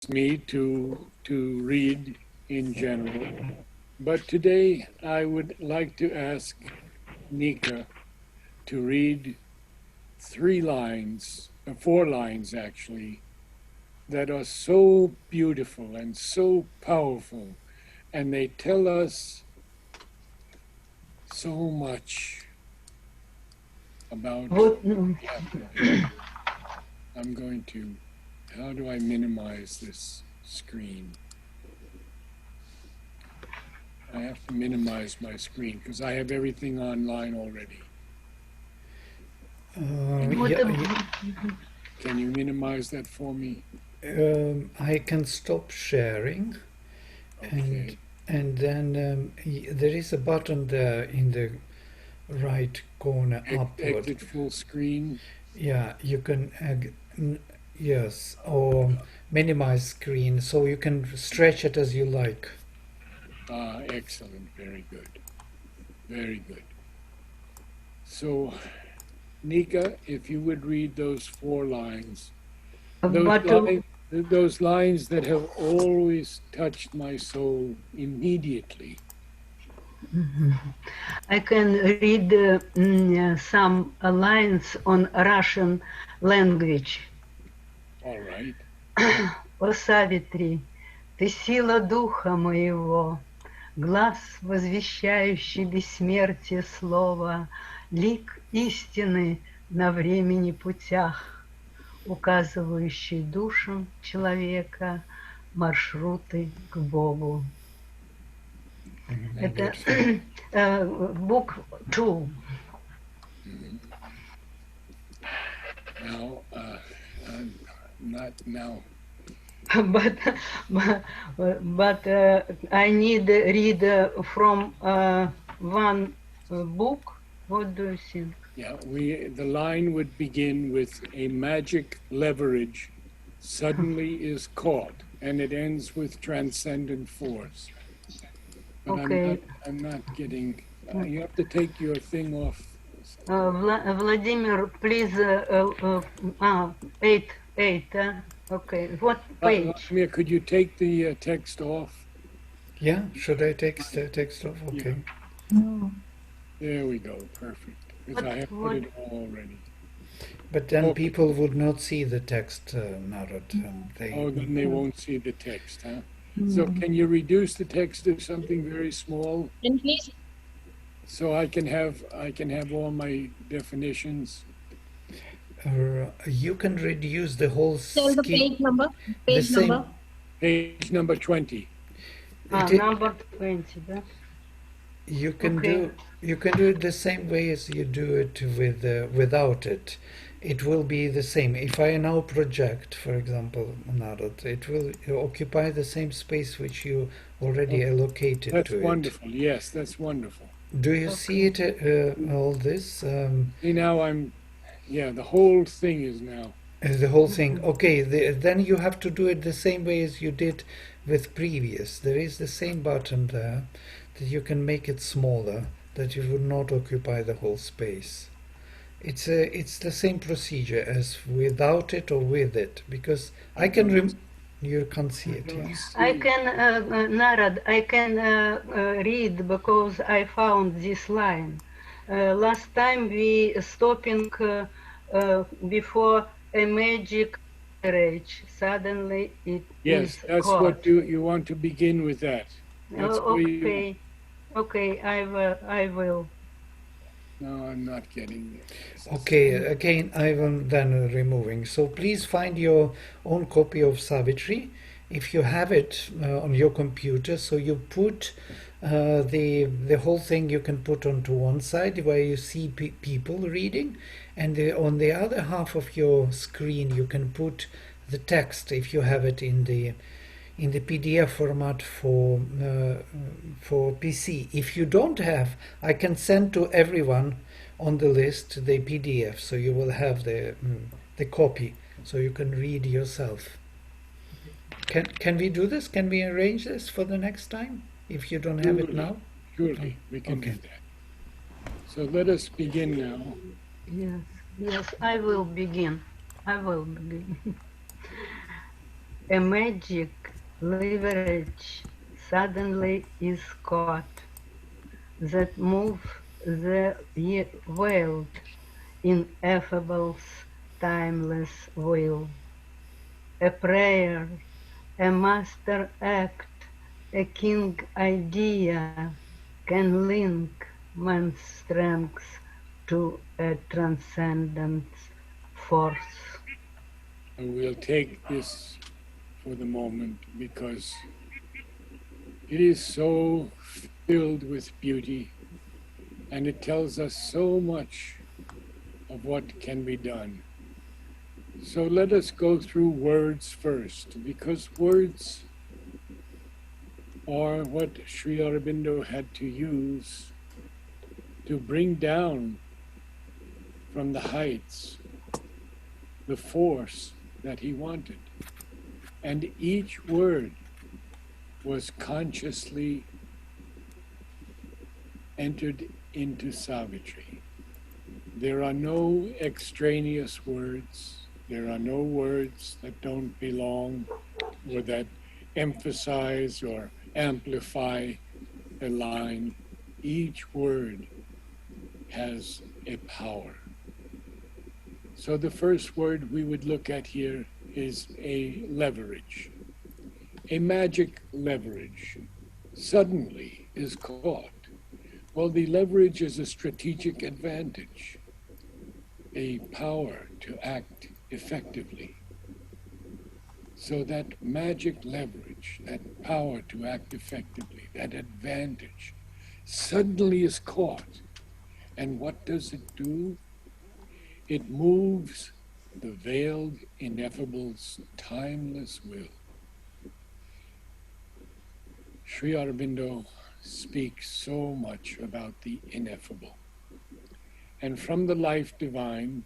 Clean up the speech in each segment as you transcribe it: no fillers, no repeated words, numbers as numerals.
me to read in general, but today I would like to ask Nika to read 3 lines, 4 lines actually, that are so beautiful and so powerful, and they tell us so much about Вот, happiness. I'm going to, how do I minimize this screen? I have to minimize my screen because I have everything online already. вот, Can you minimize that for me? I can stop sharing, Okay. and then there is a button there in the right corner upward. Exit full screen. Yeah, you can yes, or minimize screen, so you can stretch it as you like. Excellent. Very good. Very good. So, Nika, if you would read those 4 lines, but those lines that have always touched my soul immediately. I can read some lines on Russian language. All right. О Савитри, ты сила духа моего, глаз, возвещающий бессмертие слова, лик истины на времени путях, указывающий душам человека маршруты к Богу. Это book 2. Now, not now. but I need read from one book. What do you think? Yeah, the line would begin with a magic leverage suddenly is caught, and it ends with transcendent force. But Okay. I'm not getting. You have to take your thing off. Vladimir, please. 8. Okay. What page? Vladimir, could you take the text off? Yeah, should I take the text off? Okay. No. There we go. Perfect. Because I have put it all already. But then Okay. people would not see the text, Narad. Then they won't see the text, huh? So can you reduce the text to something very small? And please, So I can have all my definitions. You can reduce the whole tell the scheme. page number. The Page same- number. Page number 20. Number 20, да? You can Okay. do it the same way as you do it with without it. It will be the same. If I now project, for example, Narad, it will occupy the same space which you already allocated That's to wonderful. Yes, that's wonderful. it. Do you see it? All this, See, now the whole thing is now. the whole thing. Okay, then you have to do it the same way as you did with previous. There is the same button there that you can make it smaller, that you would not occupy the whole space. It's the same procedure as without it or with it, because I can you can't see it. Yeah? I can, Narad, I can read because I found this line. Last time we stopping before a magic rage. Suddenly it Yes, is that's caught. what you want to begin with that. That's where Okay, okay, I will. No, I'm not getting it. Okay, again, I am then removing. So please find your own copy of Savitri, if you have it on your computer. So you put the whole thing you can put onto one side where you see people reading, and on the other half of your screen you can put the text if you have it in the PDF format for PC. If you don't have, I can send to everyone on the list the PDF, so you will have the copy, so you can read yourself. Can we do this? Can we arrange this for the next time? If you don't have it now? Surely, we can Okay. do that. So let us begin now. Yes, yes, I will begin. I will begin. A magic leverage suddenly is caught that moves the world in affable's timeless will. A prayer, a master act, a king idea can link man's strength to a transcendent force. And we'll take this for the moment because it is so filled with beauty and it tells us so much of what can be done. So let us go through words first, because words are what Sri Aurobindo had to use to bring down from the heights the force that he wanted. And each word was consciously entered into Savitri. There are no extraneous words. There are no words that don't belong or that emphasize or amplify a line. Each word has a power. So the first word we would look at here is a leverage. A magic leverage suddenly is caught. Well, the leverage is a strategic advantage, a power to act effectively. So that magic leverage, that power to act effectively, that advantage, suddenly is caught. And what does it do? It moves the veiled ineffable's timeless will. Sri Aurobindo speaks so much about the ineffable. And from the Life Divine,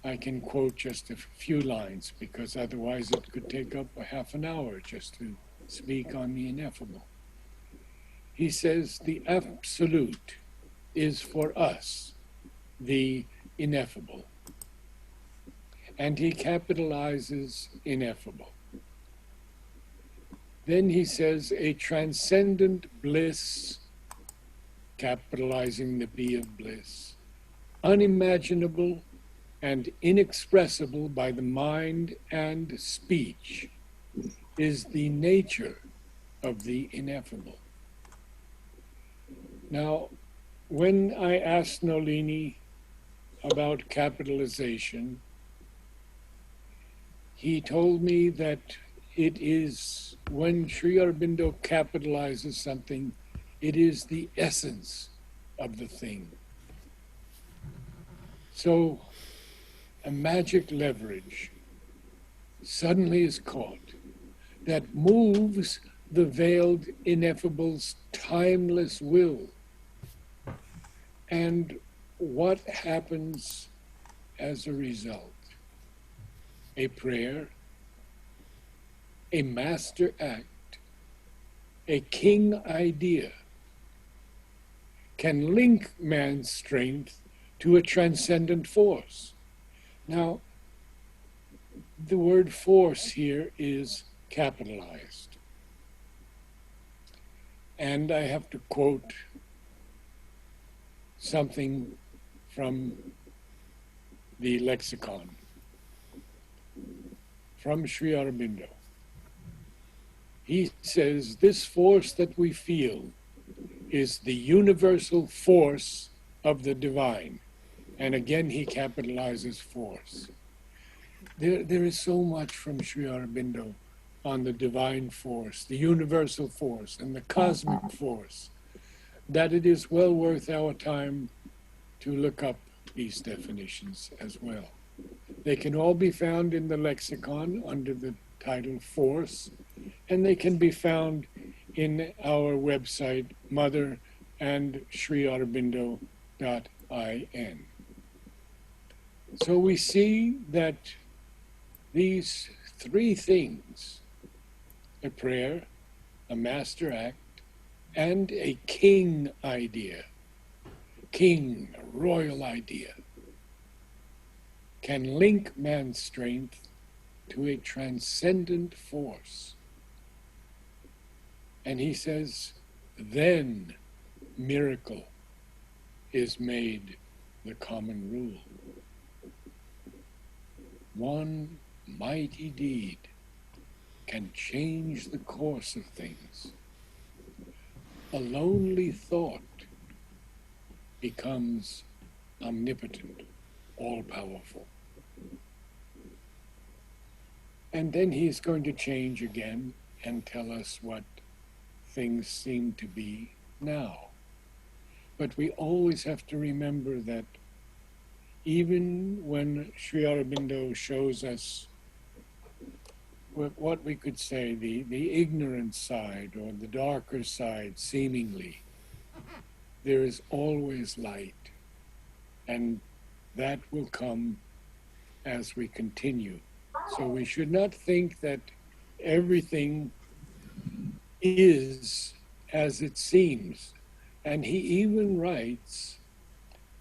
I can quote just a few lines because otherwise it could take up a half an hour just to speak on the ineffable. He says, the absolute is for us the ineffable. And he capitalizes ineffable. Then he says, a transcendent bliss, capitalizing the B of bliss, unimaginable and inexpressible by the mind and speech, is the nature of the ineffable. Now, when I asked Nolini about capitalization, he told me that it is when Sri Aurobindo capitalizes something, it is the essence of the thing. So a magic leverage suddenly is caught that moves the veiled ineffable's timeless will. And what happens as a result? A prayer, a master act, a king idea can link man's strength to a transcendent force. Now, the word force here is capitalized. And I have to quote something from the lexicon, from Sri Aurobindo. He says, this force that we feel is the universal force of the divine. And again, he capitalizes force. There is so much from Sri Aurobindo on the divine force, the universal force, and the cosmic force, that it is well worth our time to look up these definitions as well. They can all be found in the lexicon under the title Force, and they can be found in our website, Mother and SriAurobindo.in. So we see that these three things, a prayer, a master act, and a king idea, king, a royal idea, can link man's strength to a transcendent force. And he says, then miracle is made the common rule. One mighty deed can change the course of things. A lonely thought becomes omnipotent, all-powerful. And then he's going to change again and tell us what things seem to be now. But we always have to remember that even when Sri Aurobindo shows us what we could say, the ignorant side or the darker side, seemingly, there is always light. And that will come as we continue. So we should not think that everything is as it seems. And he even writes,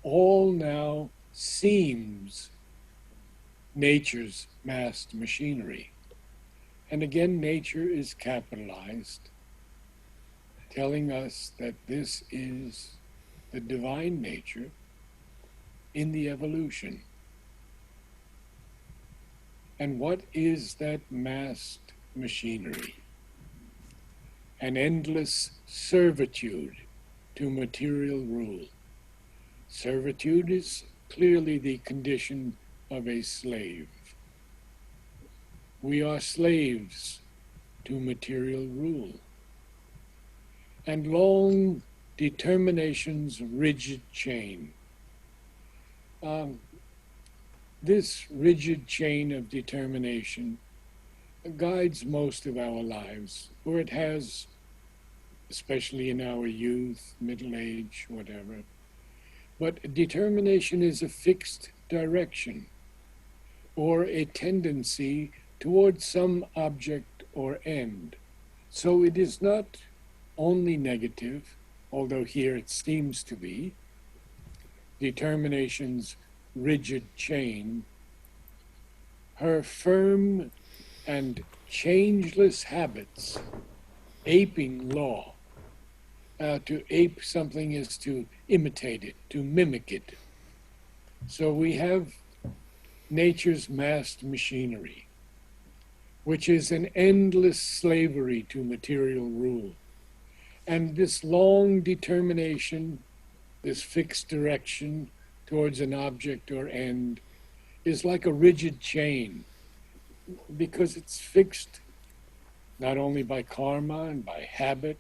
all now seems nature's massed machinery. And again, nature is capitalized, telling us that this is the divine nature in the evolution. And what is that massed machinery? An endless servitude to material rule. Servitude is clearly the condition of a slave. We are slaves to material rule. And long determination's rigid chain. This rigid chain of determination guides most of our lives, or it has, especially in our youth, middle age, whatever. But determination is a fixed direction, or a tendency towards some object or end. So it is not only negative, although here it seems to be. Determination's rigid chain, her firm and changeless habits, aping law. To ape something is to imitate it, to mimic it. So we have nature's massed machinery, which is an endless slavery to material rule. And this long determination, this fixed direction towards an object or end, is like a rigid chain, because it's fixed not only by karma and by habit,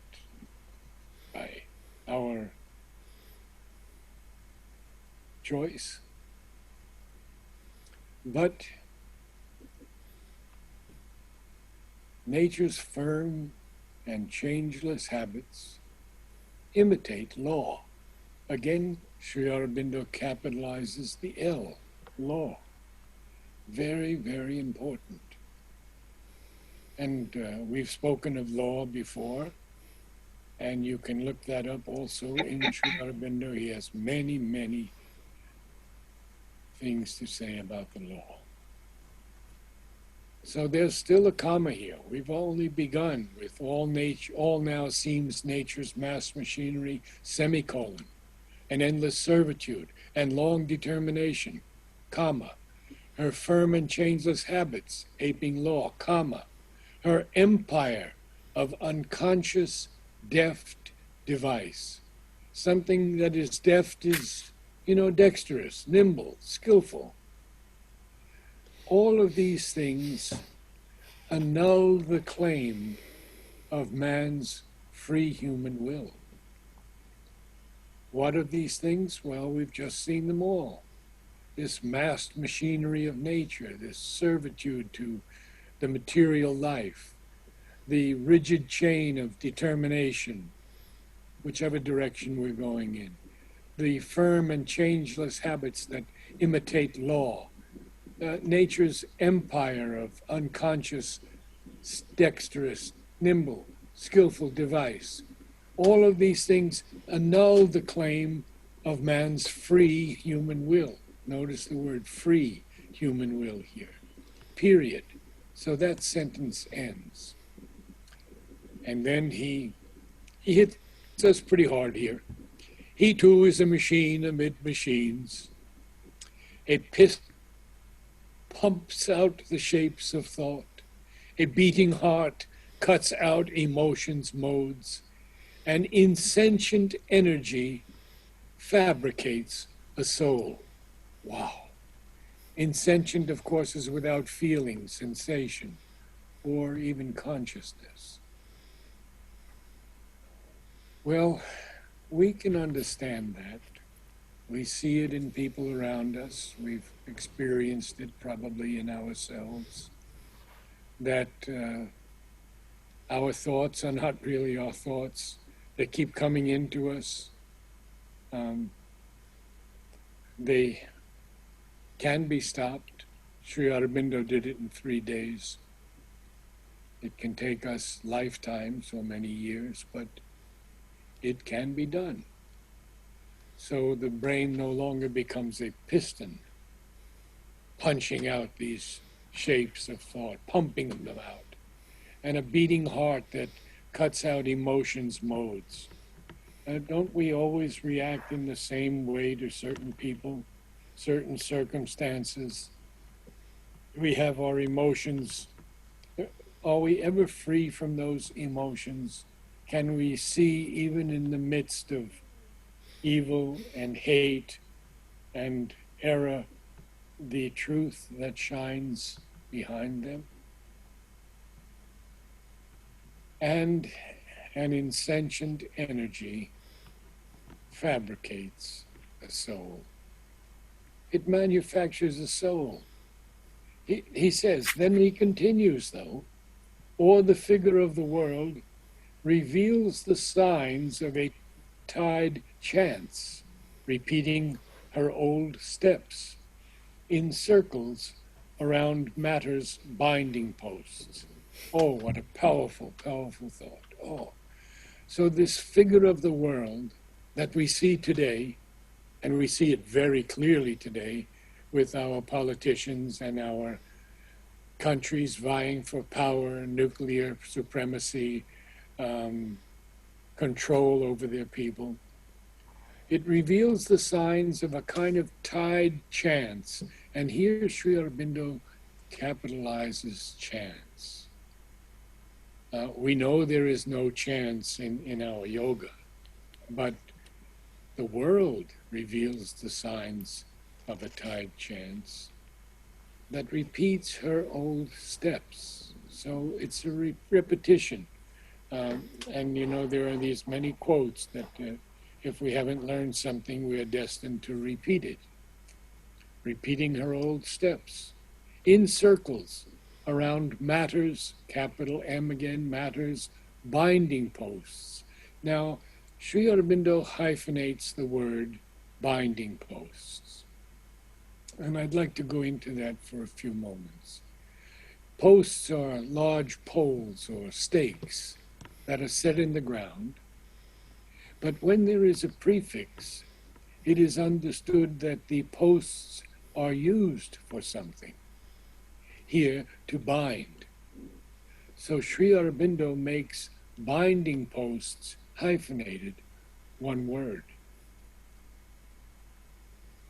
by our choice, but nature's firm and changeless habits imitate law. Again, Sri Aurobindo capitalizes the L, law. Very, very important. And we've spoken of law before, and you can look that up also in Sri Aurobindo. He has many, many things to say about the law. So there's still a comma here. We've only begun with all now seems nature's mass machinery, semicolon, an endless servitude and long determination, comma, her firm and changeless habits, aping law, comma, her empire of unconscious, deft device. Something that is deft is, dexterous, nimble, skillful. All of these things annul the claim of man's free human will. What are these things? Well, we've just seen them all. This massed machinery of nature, this servitude to the material life, the rigid chain of determination, whichever direction we're going in, the firm and changeless habits that imitate law, nature's empire of unconscious, dexterous, nimble, skillful device. All of these things annul the claim of man's free human will. Notice the word free human will here, period. So that sentence ends. And then he hits us pretty hard here. He too is a machine amid machines. A piston pumps out the shapes of thought. A beating heart cuts out emotions' modes. An insentient energy fabricates a soul. Wow. Insentient, of course, is without feeling, sensation, or even consciousness. Well, we can understand that. We see it in people around us. We've experienced it probably in ourselves, that our thoughts are not really our thoughts. They keep coming into us. They can be stopped. Sri Aurobindo did it in 3 days. It can take us lifetimes or many years, but it can be done. So the brain no longer becomes a piston, punching out these shapes of thought, pumping them out, and a beating heart that cuts out emotions' modes. Don't we always react in the same way to certain people, certain circumstances? We have our emotions. Are we ever free from those emotions? Can we see, even in the midst of evil and hate and error, the truth that shines behind them? And an insentient energy fabricates a soul. It manufactures a soul. He says, then he continues though, or the figure of the world reveals the signs of a tide chance, repeating her old steps in circles around matter's binding posts. Oh, what a powerful, powerful thought. Oh, so this figure of the world that we see today, and we see it very clearly today with our politicians and our countries vying for power, nuclear supremacy, control over their people. It reveals the signs of a kind of tide chance. And here Sri Aurobindo capitalizes chance. We know there is no chance in our yoga, but the world reveals the signs of a tide chance that repeats her old steps. So it's a repetition. And you know, there are these many quotes that if we haven't learned something, we are destined to repeat it. Repeating her old steps in circles around matters, capital M again, matters, binding posts. Now, Sri Aurobindo hyphenates the word binding posts. And I'd like to go into that for a few moments. Posts are large poles or stakes that are set in the ground. But when there is a prefix, it is understood that the posts are used for something. Here, to bind. So Sri Aurobindo makes binding posts hyphenated, one word.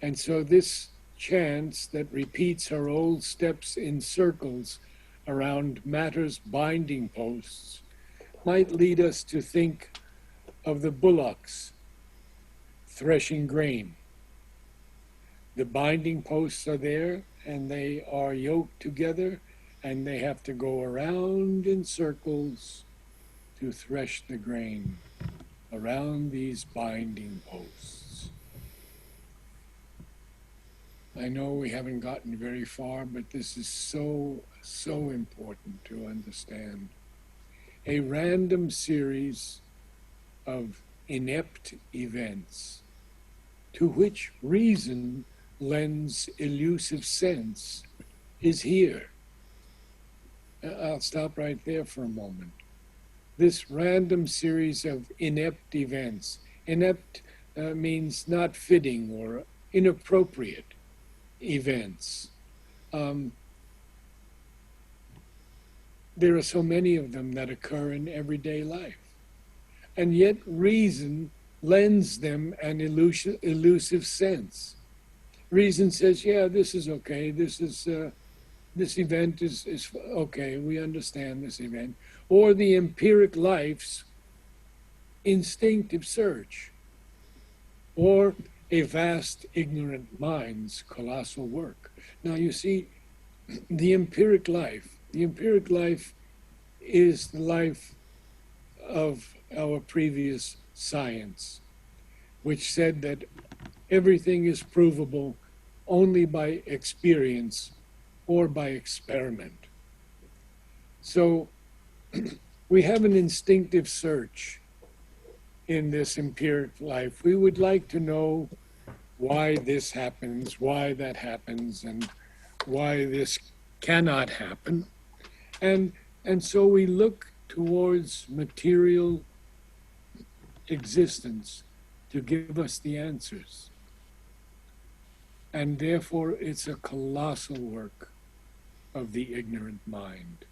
And so this chance that repeats her old steps in circles around matter's binding posts might lead us to think of the bullocks threshing grain. The binding posts are there, and they are yoked together, and they have to go around in circles to thresh the grain around these binding posts. I know we haven't gotten very far, but this is so, so important to understand. A random series of inept events to which reason lends elusive sense is here. I'll stop right there for a moment. This random series of inept events. Inept means not fitting or inappropriate events. there are so many of them that occur in everyday life. And yet reason lends them an elusive sense. Reason says, yeah, this is okay. This event is okay. We understand this event. Or the empiric life's instinctive search. Or a vast ignorant mind's colossal work. Now you see, the empiric life is the life of our previous science, which said that everything is provable only by experience or by experiment. So we have an instinctive search in this empiric life. We would like to know why this happens, why that happens, and why this cannot happen. And so we look towards material existence to give us the answers. And therefore, it's a colossal work of the ignorant mind,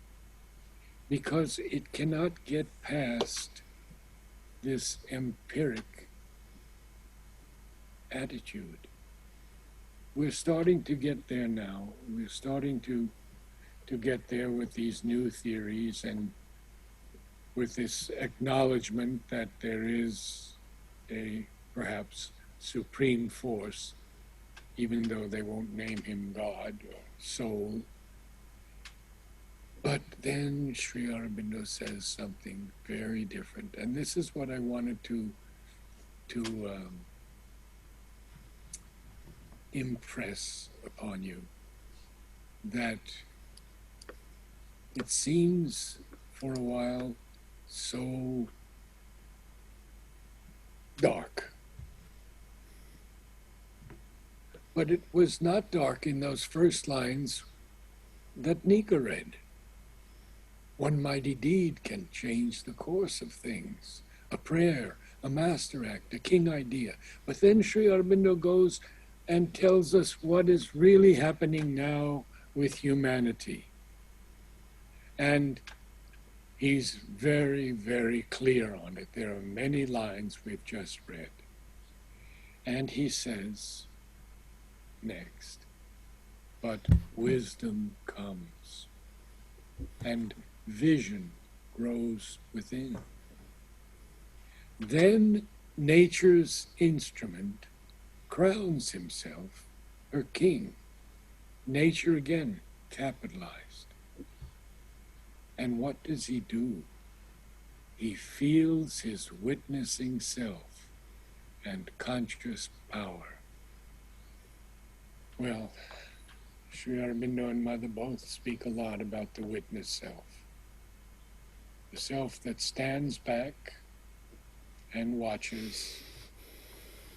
because it cannot get past this empiric attitude. We're starting to get there now. We're starting to get there with these new theories and with this acknowledgement that there is a perhaps supreme force, even though they won't name him God or soul. But then Sri Aurobindo says something very different. And this is what I wanted to impress upon you, that it seems for a while so dark. But it was not dark in those first lines that Nika read. One mighty deed can change the course of things. A prayer, a master act, a king idea. But then Sri Aurobindo goes and tells us what is really happening now with humanity. And he's very, very clear on it. There are many lines we've just read. And he says next, but wisdom comes, and vision grows within. Then nature's instrument crowns himself her king. Nature again capitalized. And what does he do? He feels his witnessing self and conscious power. Well, Sri Aurobindo and Mother both speak a lot about the witness self. The self that stands back and watches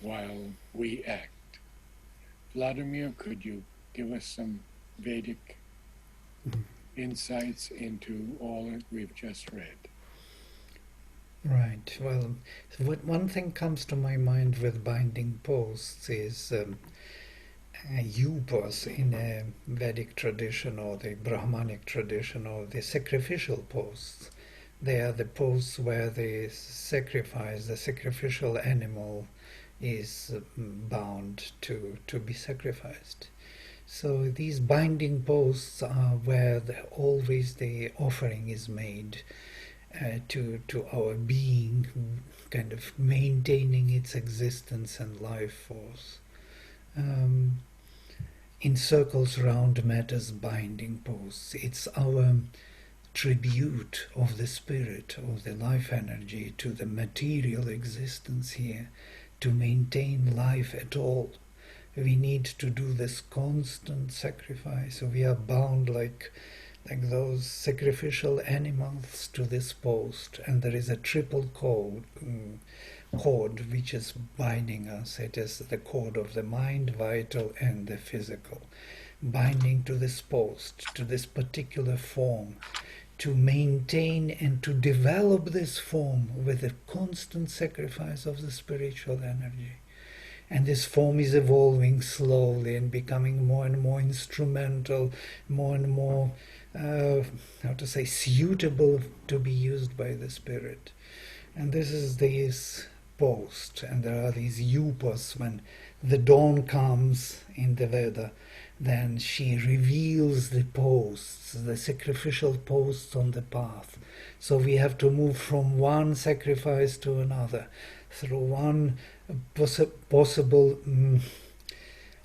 while we act. Vladimir, could you give us some Vedic insights into all that we've just read? Right. Well, one thing comes to my mind with binding posts is yupas in a Vedic tradition or the Brahmanic tradition, or the sacrificial posts. They are the posts where the sacrificial animal is bound to be sacrificed. So these binding posts are where always the offering is made to our being, kind of maintaining its existence and life force. In circles round matters binding posts. It's our tribute of the spirit, of the life energy to the material existence here, to maintain life at all. We need to do this constant sacrifice. We are bound like those sacrificial animals to this post, and there is a triple cord which is binding us. It is the cord of the mind, vital, and the physical, binding to this post, to this particular form, to maintain and to develop this form with a constant sacrifice of the spiritual energy. And this form is evolving slowly and becoming more and more instrumental, more and more how to say, suitable to be used by the spirit. And this is this post, and there are these yupos. When the dawn comes in the Veda, then she reveals the posts, the sacrificial posts on the path. So we have to move from one sacrifice to another, through one possible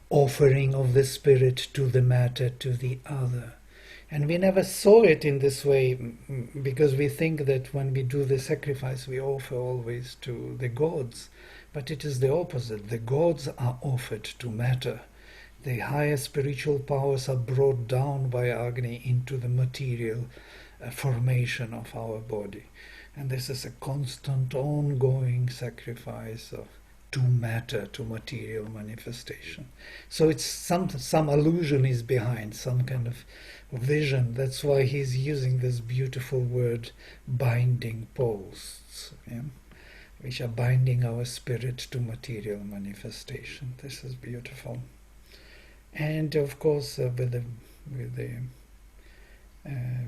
offering of the spirit to the matter, to the other. And we never saw it in this way, because we think that when we do the sacrifice, we offer always to the gods. But it is the opposite. The gods are offered to matter. The higher spiritual powers are brought down by Agni into the material formation of our body. And this is a constant, ongoing sacrifice to matter, to material manifestation. So it's some allusion is behind, some kind of vision. That's why he's using this beautiful word, binding posts, yeah? Which are binding our spirit to material manifestation. This is beautiful. And of course, with the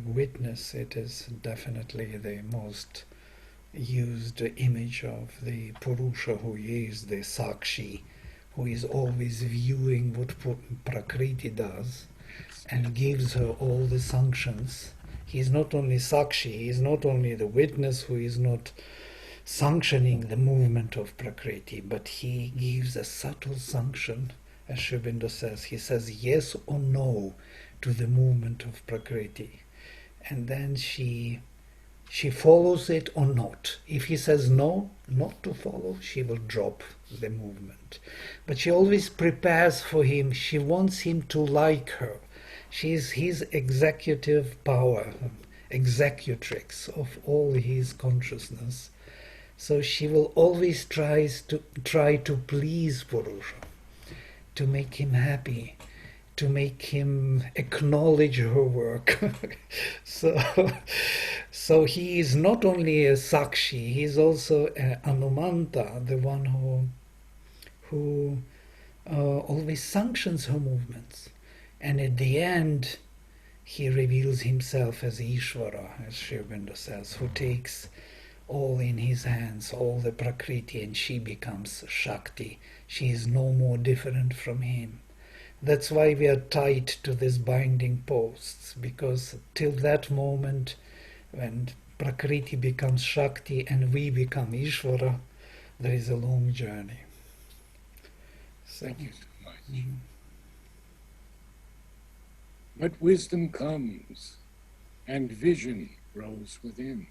witness, it is definitely the most used image of the Purusha, who is the Sakshi, who is always viewing what Prakriti does and gives her all the sanctions. He is not only Sakshi, he is not only the witness who is not sanctioning the movement of Prakriti, but he gives a subtle sanction, as Sri Aurobindo says. He says yes or no to the movement of Prakriti, and then she follows it or not. If he says no, not to follow, she will drop the movement. But she always prepares for him. She wants him to like her. She is his executive power, executrix of all his consciousness. So she will always try to please Purusha, to make him happy, to make him acknowledge her work. So he is not only a Sakshi, he is also Anumanta, the one who always sanctions her movements. And at the end, he reveals himself as Ishvara, as Sri Aurobindo says, who takes all in his hands, all the Prakriti, and she becomes Shakti. She is no more different from him. That's why we are tied to these binding posts, because till that moment, when Prakriti becomes Shakti and we become Ishvara, there is a long journey. Thank you so much. But wisdom comes, and vision grows within.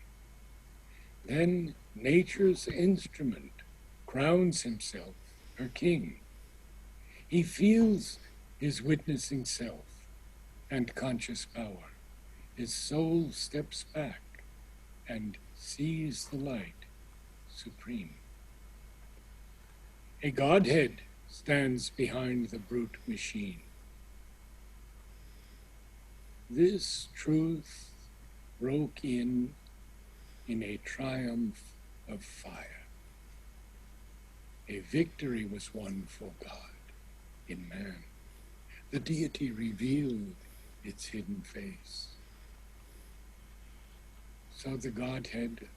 Then nature's instrument crowns himself her king. He feels his witnessing self and conscious power. His soul steps back and sees the light supreme. A Godhead stands behind the brute machine. This truth broke in a triumph of fire. A victory was won for God in man. The deity revealed its hidden face. So the Godhead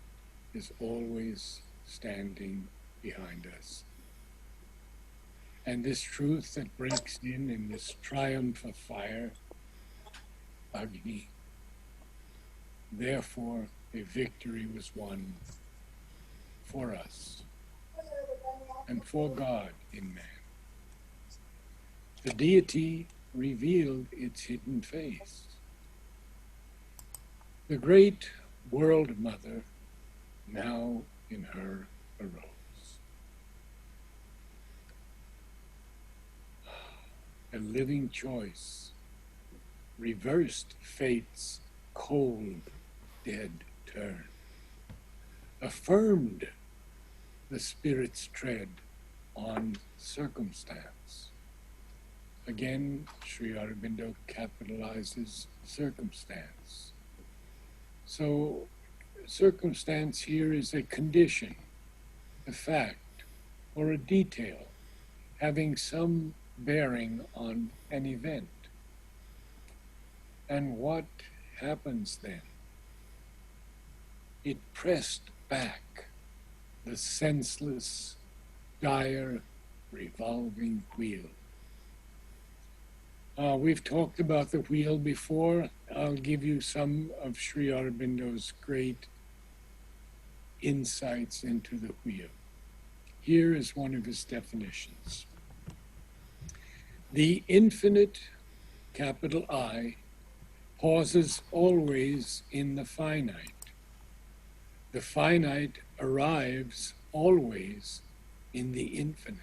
is always standing behind us. And this truth that breaks in this triumph of fire, Agni, therefore a victory was won for us and for God in man. The deity revealed its hidden face. The great world mother now in her arose. A living choice reversed fate's cold, dead turn, affirmed the spirit's tread on circumstance. Again, Sri Aurobindo capitalizes circumstance. So circumstance here is a condition, a fact, or a detail having some bearing on an event. And what happens then? It pressed back the senseless, dire, revolving wheel. We've talked about the wheel before. I'll give you some of Sri Aurobindo's great insights into the wheel. Here is one of his definitions. The infinite, capital I, pauses always in the finite. The finite arrives always in the infinite.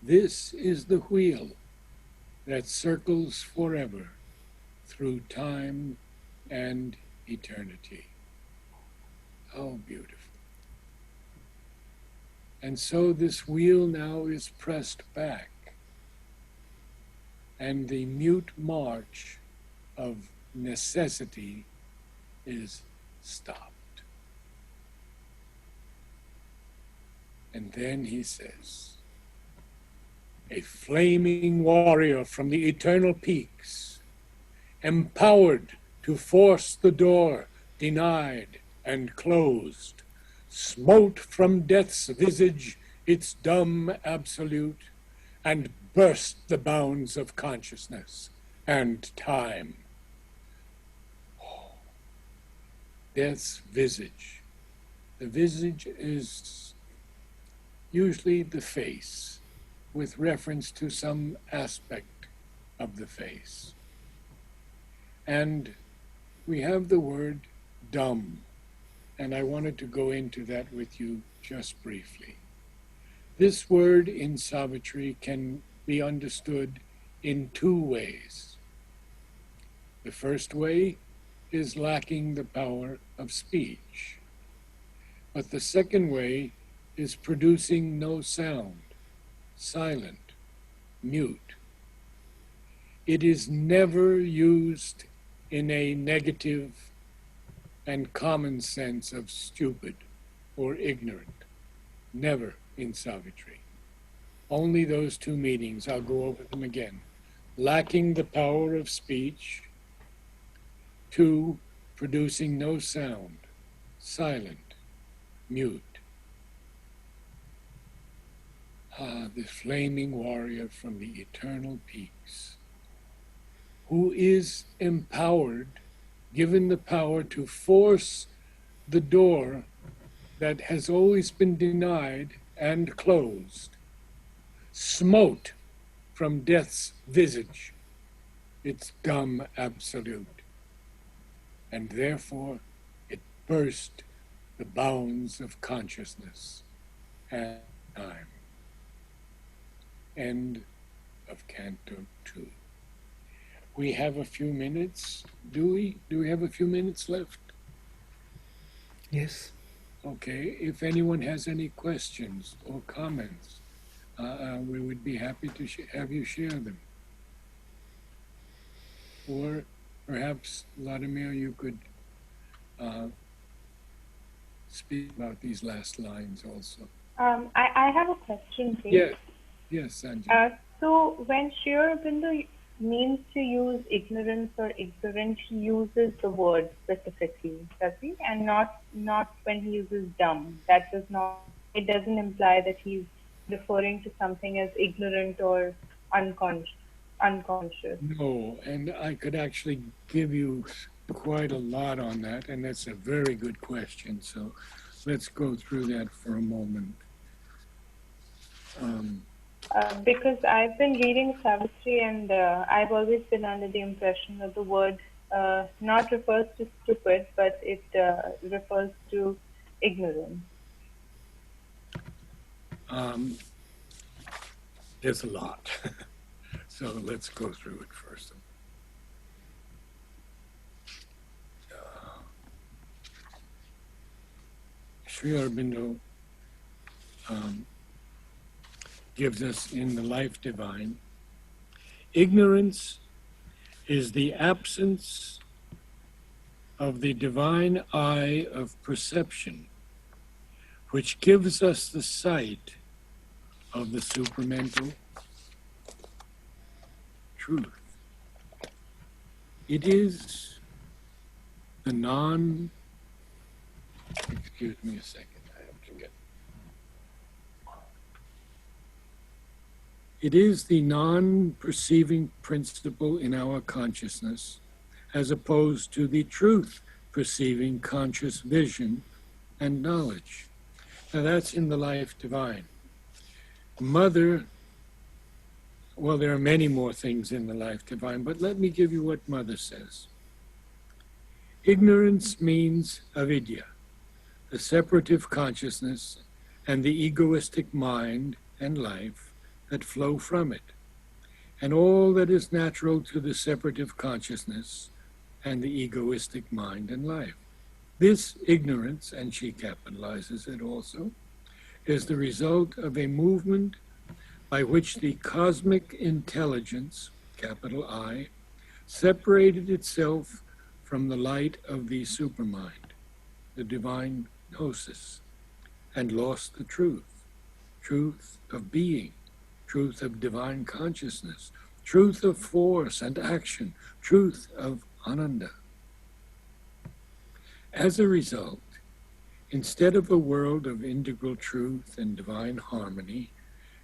This is the wheel that circles forever through time and eternity. How beautiful. And so this wheel now is pressed back, and the mute march of necessity is stopped. And then he says, a flaming warrior from the eternal peaks, empowered to force the door denied and closed, smote from death's visage its dumb absolute, and burst the bounds of consciousness and time. Oh, death's visage. The visage is usually the face, with reference to some aspect of the face. And we have the word dumb, and I wanted to go into that with you just briefly. This word in Savitri can be understood in two ways. The first way is lacking the power of speech, but the second way is producing no sound, silent, mute. It is never used in a negative and common sense of stupid or ignorant. Never in Savitri. Only those two meanings. I'll go over them again. Lacking the power of speech. 2, producing no sound, silent, mute. Ah, the flaming warrior from the eternal peaks, who is empowered, given the power to force the door that has always been denied and closed, smote from death's visage its dumb absolute, and therefore it burst the bounds of consciousness and time. End of Canto 2. We have a few minutes. Do we? Do we have a few minutes left? Yes. Okay. If anyone has any questions or comments, we would be happy to have you share them. Or perhaps, Vladimir, you could speak about these last lines also. I have a question, please. Yes, yes, Sanjay. So when Sri Aurobindo means to use ignorance or ignorant, he uses the word specifically, does he? And not when he uses dumb. That does not. It doesn't imply that he's referring to something as ignorant or unconscious. No, and I could actually give you quite a lot on that, and that's a very good question. So let's go through that for a moment. Because I've been reading Savitri, and I've always been under the impression that the word not refers to stupid, but it refers to ignorance. There's a lot. So let's go through it first. Sri Aurobindo gives us in the Life Divine, ignorance is the absence of the divine eye of perception, which gives us the sight of the supramental truth. It is the non, excuse me a second, I have to get, it is the non-perceiving principle in our consciousness, as opposed to the truth-perceiving conscious vision and knowledge. Now that's in the life divine. Mother, well, there are many more things in the life divine, but let me give you what Mother says. Ignorance means avidya, the separative consciousness and the egoistic mind and life that flow from it, and all that is natural to the separative consciousness and the egoistic mind and life. This ignorance, and she capitalizes it also, is the result of a movement by which the cosmic intelligence, capital I, separated itself from the light of the supermind, the divine gnosis, and lost the truth of being, truth of divine consciousness, truth of force and action, truth of ananda. As a result, instead of a world of integral truth and divine harmony,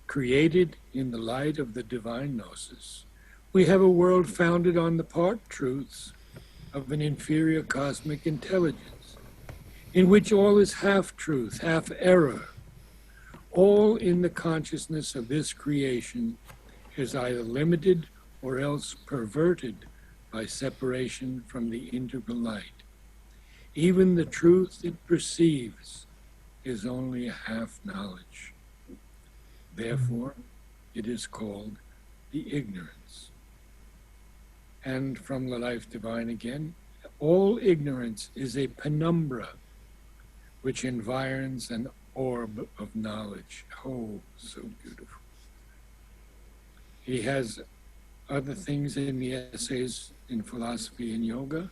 created in the light of the divine gnosis, we have a world founded on the part truths of an inferior cosmic intelligence, in which all is half truth, half error. All in the consciousness of this creation is either limited or else perverted by separation from the integral light. Even the truth it perceives is only a half knowledge. Therefore, it is called the ignorance. And from the life divine again, all ignorance is a penumbra which environs an orb of knowledge. Oh, so beautiful. He has other things in the essays in philosophy and yoga,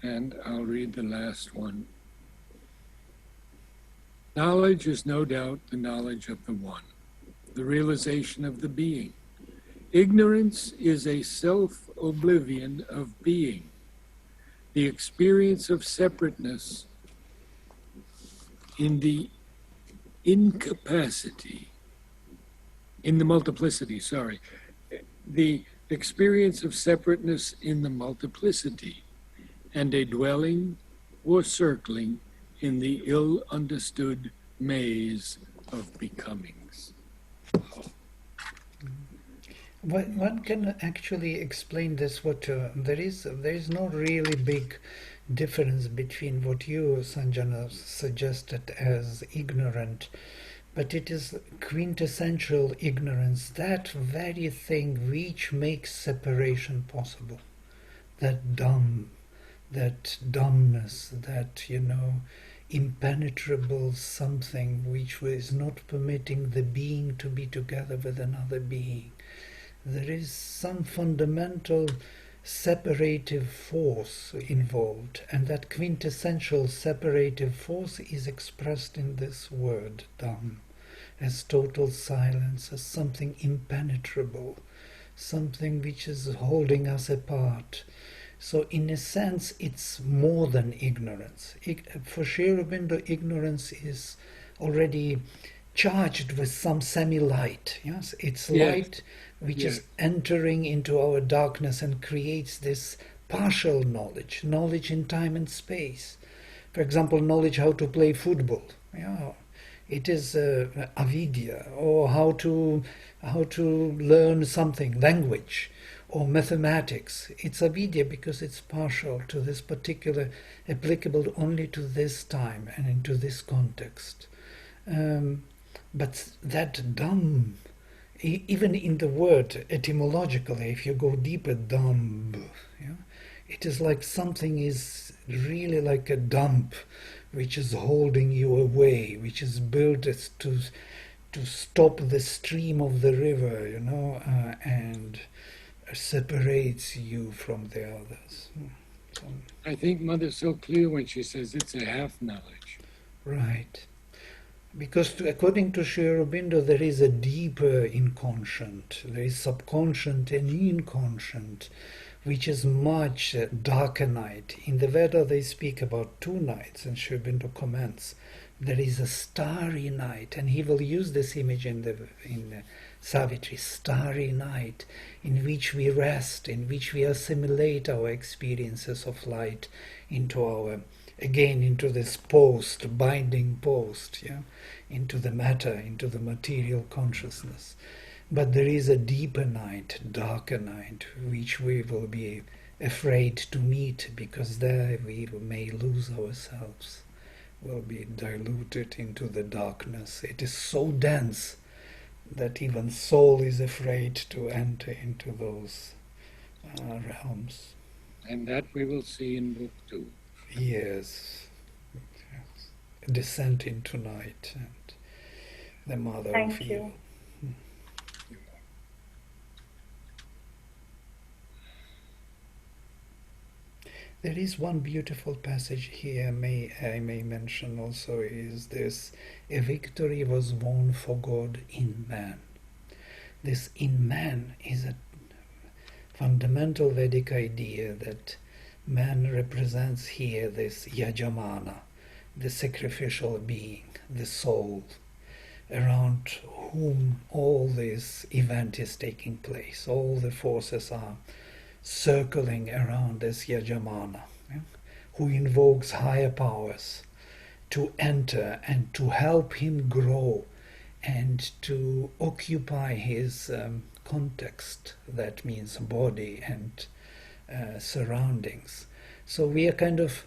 and I'll read the last one. Knowledge is no doubt the knowledge of the one, the realization of the being. Ignorance is a self-oblivion of being, the experience of separateness in the incapacity, in the multiplicity, the experience of separateness in the multiplicity, and a dwelling or circling in the ill-understood maze of becomings. One can actually explain this. There is no really big difference between what you, Sanjana, suggested as ignorant, but it is quintessential ignorance, that very thing which makes separation possible, that dumbness, that, impenetrable something which is not permitting the being to be together with another being. There is some fundamental separative force involved, and that quintessential separative force is expressed in this word, dham, as total silence, as something impenetrable, something which is holding us apart. So in a sense, it's more than ignorance. For Sri Aurobindo, ignorance is already charged with some semi-light. Yes, it's light which is entering into our darkness and creates this partial knowledge in time and space. For example, knowledge how to play football. It is avidya, or how to learn something, language, or mathematics. It's avidya because it's partial to this particular, applicable only to this time and into this context. But that dham, even in the word etymologically, if you go deeper, dham, it is like something is really like a dump which is holding you away, which is built as to stop the stream of the river, and separates you from the others. So, I think Mother's so clear when she says it's a half knowledge. Right. Because according to Sri Aurobindo, there is a deeper inconscient, there is subconscient and inconscient, which is much darker night. In the Veda they speak about two nights, and Sri Aurobindo comments there is a starry night, and he will use this image in Savitri, starry night, in which we rest, in which we assimilate our experiences of light into into this binding post, into the matter, into the material consciousness. But there is a deeper night, darker night, which we will be afraid to meet, because there we may lose ourselves, will be diluted into the darkness. It is so dense that even soul is afraid to enter into those realms. And that we will see in Book 2. Yes. Descent into night and the mother Thank of you. evil. There is one beautiful passage here I may mention also, is this: a victory was won for God in man. This in man is a fundamental Vedic idea that man represents here this yajamana, the sacrificial being, the soul, around whom all this event is taking place. All the forces are circling around this yajamana, who invokes higher powers to enter and to help him grow and to occupy his context, that means body and surroundings. So we are kind of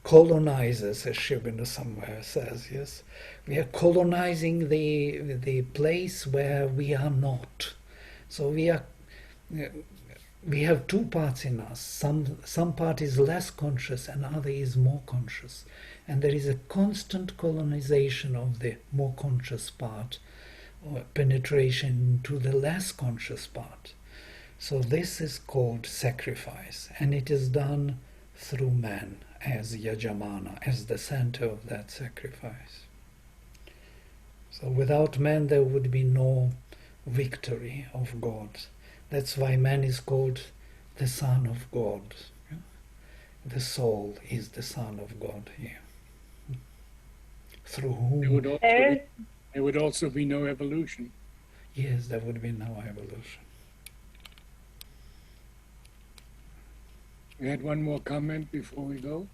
colonizers, as Sri Aurobindo somewhere says, yes? We are colonizing the place where we are not. So we have two parts in us. Some part is less conscious and other is more conscious. And there is a constant colonization of the more conscious part, or penetration into the less conscious part. So this is called sacrifice, and it is done through man as yajamana, as the center of that sacrifice. So without man there would be no victory of God. That's why man is called the Son of God. The soul is the Son of God here, through whom... There would also be no evolution. Yes, there would be no evolution. We had one more comment before we go.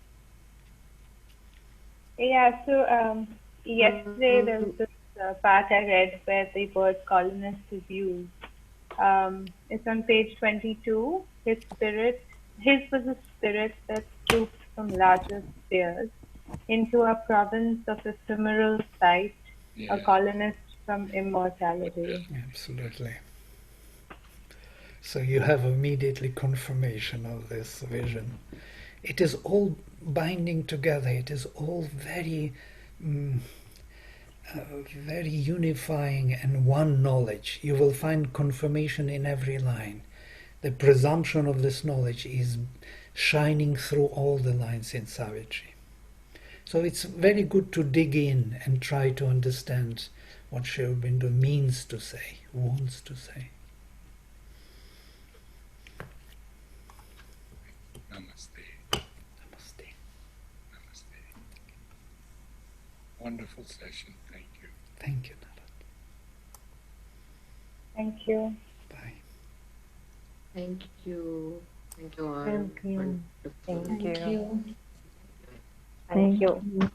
Yeah, so yesterday there was this part I read where the word colonist is used. It's on page 22. His was a spirit that stooped from larger spheres into a province of ephemeral sight, a colonist from immortality. Absolutely. So you have immediately confirmation of this vision. It is all binding together. It is all very, very unifying and one knowledge. You will find confirmation in every line. The presumption of this knowledge is shining through all the lines in Savitri. So it's very good to dig in and try to understand what Sri Aurobindo means to say, wants to say. Namaste. Namaste. Namaste. Wonderful session. Thank you. Thank you, Narad. Thank you. Bye. Thank you. Thank you all. Thank you. Wonderful. Thank you. Thank you.